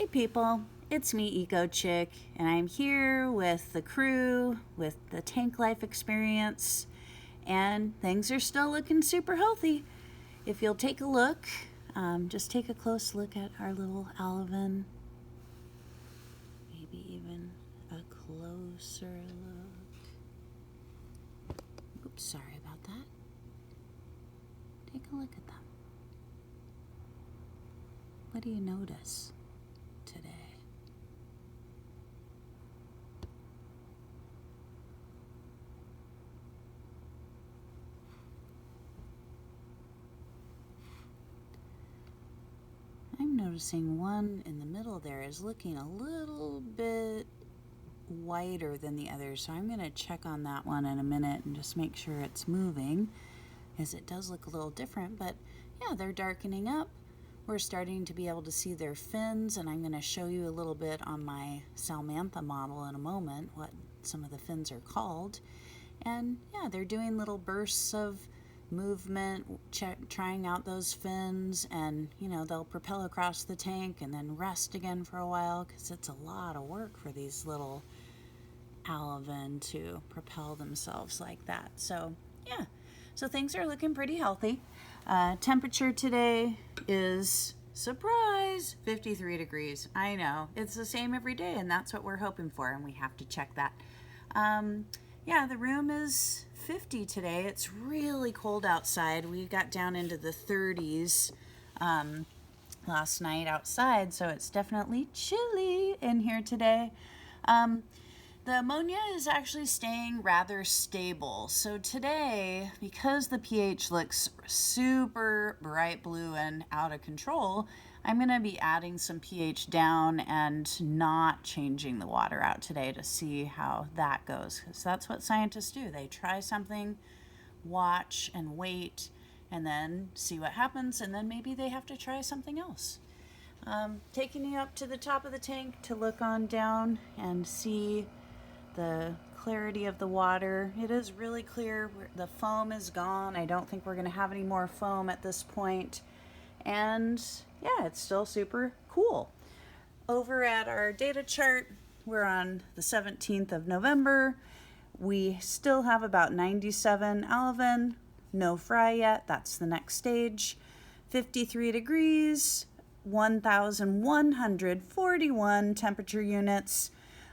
Hey people, it's me, Eco Chick, and I'm here with the crew, with the Tank Life Experience, and things are still looking super healthy. If you'll take a look, just take a close look at our little Alvin. Maybe even a closer look. Oops, sorry about that. Take a look at them. What do you notice today? I'm noticing one in the middle there is looking a little bit whiter than the others, so I'm going to check on that one in a minute and just make sure it's moving, as it does look a little different. But yeah, they're darkening up. We're starting to be able to see their fins, and I'm going to show you a little bit on my Salmantha model in a moment what some of the fins are called. And yeah, they're doing little bursts of movement, trying out those fins, and they'll propel across the tank and then rest again for a while, because it's a lot of work for these little alvin to propel themselves like that. So yeah, so things are looking pretty healthy. Temperature today is, surprise, 53 degrees. I know, it's the same every day, and that's what we're hoping for, and we have to check that. Yeah, the room is 50 today. It's really cold outside. We got down into the 30s last night outside, so it's definitely chilly in here today. The ammonia is actually staying rather stable. So today, because the pH looks super bright blue and out of control, I'm going to be adding some pH down and not changing the water out today to see how that goes. Because that's what scientists do. They try something, watch and wait, and then see what happens, and then maybe they have to try something else. Taking you up to the top of the tank to look on down and see the clarity of the water. It is really clear. The foam is gone. I don't think we're going to have any more foam at this point. And yeah, it's still super cool. Over at our data chart, we're on the 17th of November. We still have about 97 alvin, no fry yet. That's the next stage. 53 degrees, 1,141 temperature units.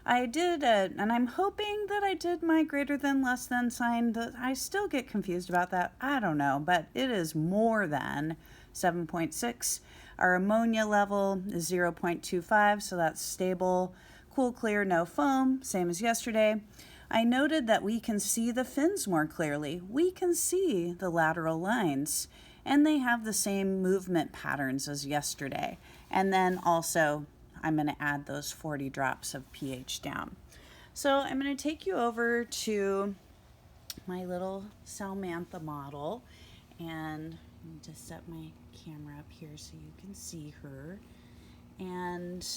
I did, and I'm hoping that I did my greater than less than sign. I still get confused about that. I don't know, but it is more than 7.6. Our ammonia level is 0.25, so that's stable. Cool, clear, no foam, same as yesterday. I noted that we can see the fins more clearly. We can see the lateral lines, and they have the same movement patterns as yesterday. And then also, I'm going to add those 40 drops of pH down. So I'm going to take you over to my little Salmantha model, and just set my camera up here so you can see her. And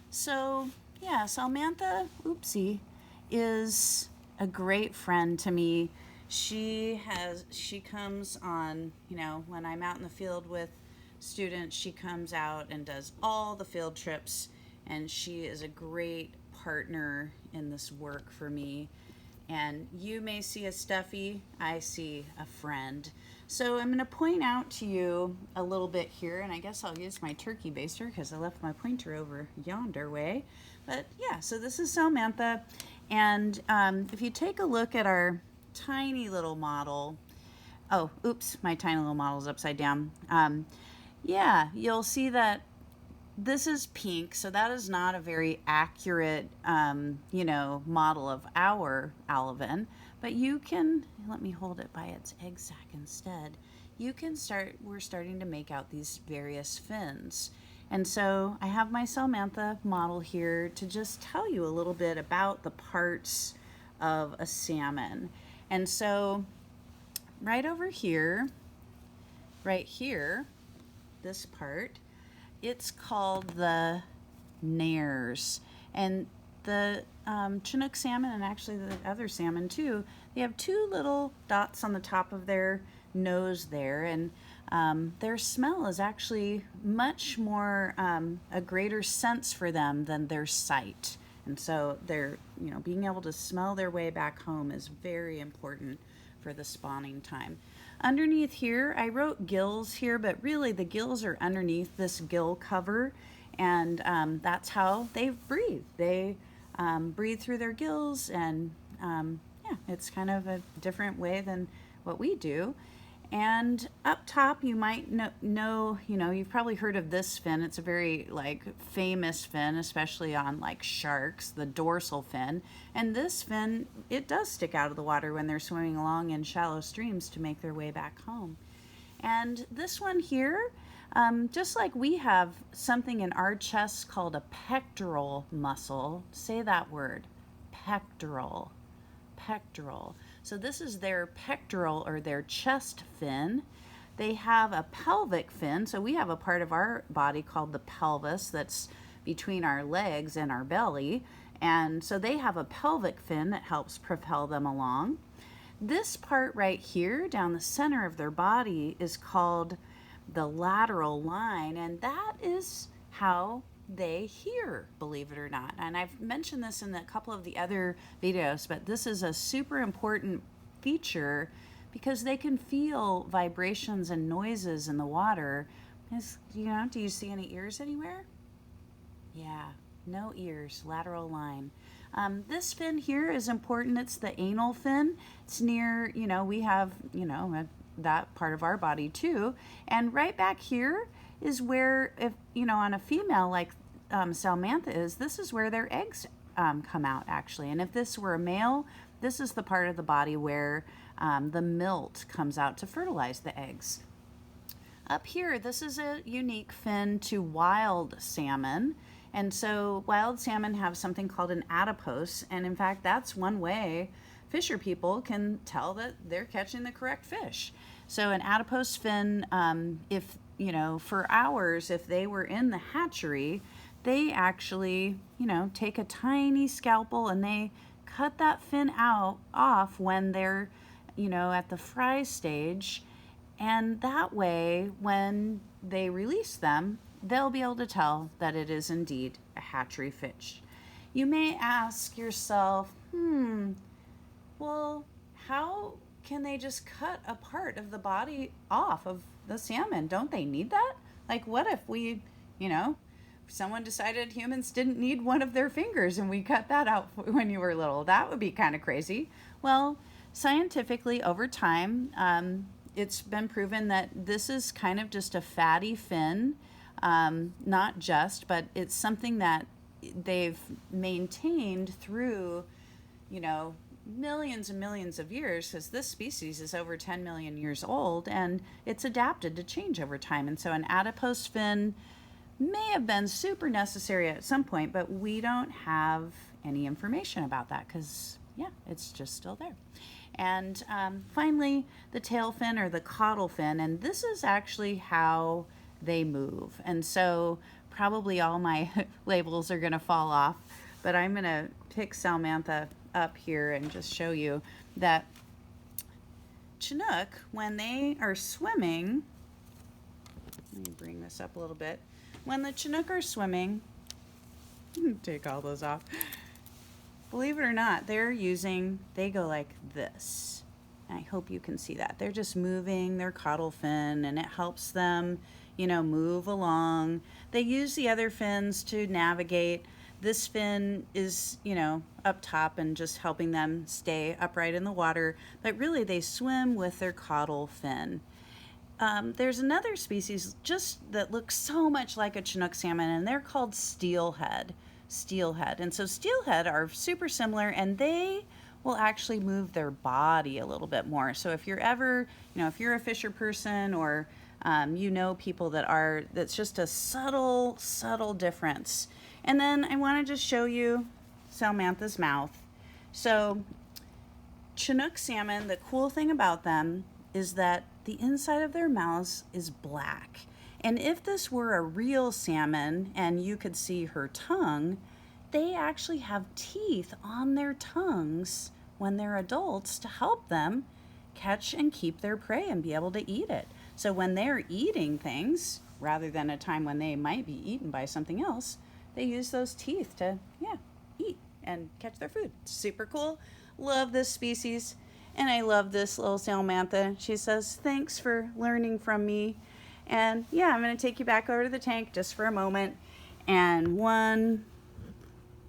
so yeah, Salmantha, oopsie, is a great friend to me. She comes on, when I'm out in the field with students, she comes out and does all the field trips, and she is a great partner in this work for me. And you may see a Steffi, I see a friend. So I'm going to point out to you a little bit here, and I guess I'll use my turkey baster because I left my pointer over yonder way. But yeah, so this is Salmantha, and if you take a look at our tiny little model, oh, oops, my tiny little model is upside down. Yeah, you'll see that this is pink, so that is not a very accurate, model of our alvin, but you can, let me hold it by its egg sac instead. We're starting to make out these various fins. And so I have my Salmantha model here to just tell you a little bit about the parts of a salmon. And so right over here, this part, it's called the nares. And the Chinook salmon, and actually the other salmon too, they have two little dots on the top of their nose there, and their smell is actually much more a greater sense for them than their sight. And so they're, being able to smell their way back home is very important for the spawning time. Underneath here, I wrote gills here, but really the gills are underneath this gill cover, and that's how they breathe. They breathe through their gills, and yeah, it's kind of a different way than what we do. And up top, you might know, you've probably heard of this fin. It's a very famous fin, especially on sharks, the dorsal fin. And this fin, it does stick out of the water when they're swimming along in shallow streams to make their way back home. And this one here, just like we have something in our chest called a pectoral muscle. Say that word, pectoral. Pectoral. So this is their pectoral or their chest fin. They have a pelvic fin. So we have a part of our body called the pelvis that's between our legs and our belly. And so they have a pelvic fin that helps propel them along. This part right here down the center of their body is called the lateral line, and that is how they hear, believe it or not. And I've mentioned this in a couple of the other videos, but this is a super important feature because they can feel vibrations and noises in the water. Do you see any ears anywhere? Yeah, no ears, lateral line. This fin here is important. It's the anal fin. It's near, we have, that part of our body too. And right back here is where, if on a female like Salmantha is, this is where their eggs come out actually. And if this were a male, this is the part of the body where the milt comes out to fertilize the eggs. Up here, this is a unique fin to wild salmon. And so wild salmon have something called an adipose. And in fact, that's one way fisher people can tell that they're catching the correct fish. So an adipose fin, if for hours, if they were in the hatchery, they actually, take a tiny scalpel and they cut that fin off when they're, at the fry stage. And that way, when they release them, they'll be able to tell that it is indeed a hatchery fish. You may ask yourself, well, how can they just cut a part of the body off of the salmon? Don't they need that? What if we, someone decided humans didn't need one of their fingers and we cut that out when you were little? That would be kind of crazy. Well, scientifically, over time, it's been proven that this is kind of just a fatty fin, not just, but it's something that they've maintained through, millions and millions of years, because this species is over 10 million years old, and it's adapted to change over time. And so an adipose fin may have been super necessary at some point, but we don't have any information about that because, yeah, it's just still there. And finally, the tail fin or the caudal fin, and this is actually how they move. And so probably all my labels are going to fall off, but I'm going to pick Salmantha up here and just show you that Chinook, when they are swimming, let me bring this up a little bit. When the Chinook are swimming, take all those off. Believe it or not, they go like this. I hope you can see that. They're just moving their caudal fin, and it helps them, move along. They use the other fins to navigate. This fin is, up top and just helping them stay upright in the water, but really they swim with their caudal fin. There's another species just that looks so much like a Chinook salmon, and they're called steelhead. And so steelhead are super similar, and they will actually move their body a little bit more. So if you're ever, if you're a fisher person or people that's just a subtle difference. And then I want to just show you Salmantha's mouth. So Chinook salmon, the cool thing about them is that the inside of their mouths is black. And if this were a real salmon and you could see her tongue, they actually have teeth on their tongues when they're adults to help them catch and keep their prey and be able to eat it. So when they're eating things, rather than a time when they might be eaten by something else, they use those teeth to, eat and catch their food. Super cool. Love this species. And I love this little sailmantha. She says, thanks for learning from me. And I'm going to take you back over to the tank just for a moment. And one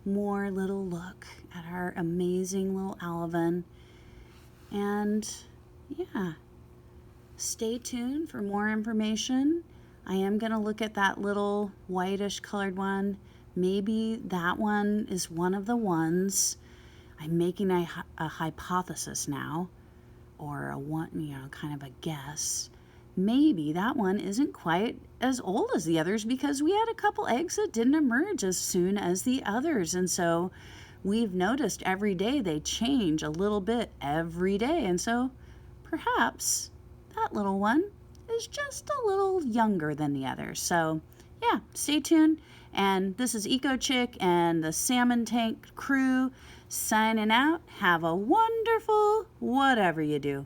more little look at our amazing little Alvin. And stay tuned for more information. I am going to look at that little whitish colored one. Maybe that one is one of the ones. I'm making a hypothesis now, or kind of a guess. Maybe that one isn't quite as old as the others because we had a couple eggs that didn't emerge as soon as the others. And so we've noticed every day they change a little bit every day. And so perhaps that little one is just a little younger than the others. So stay tuned. And this is Eco Chick and the Salmon Tank crew signing out. Have a wonderful whatever you do.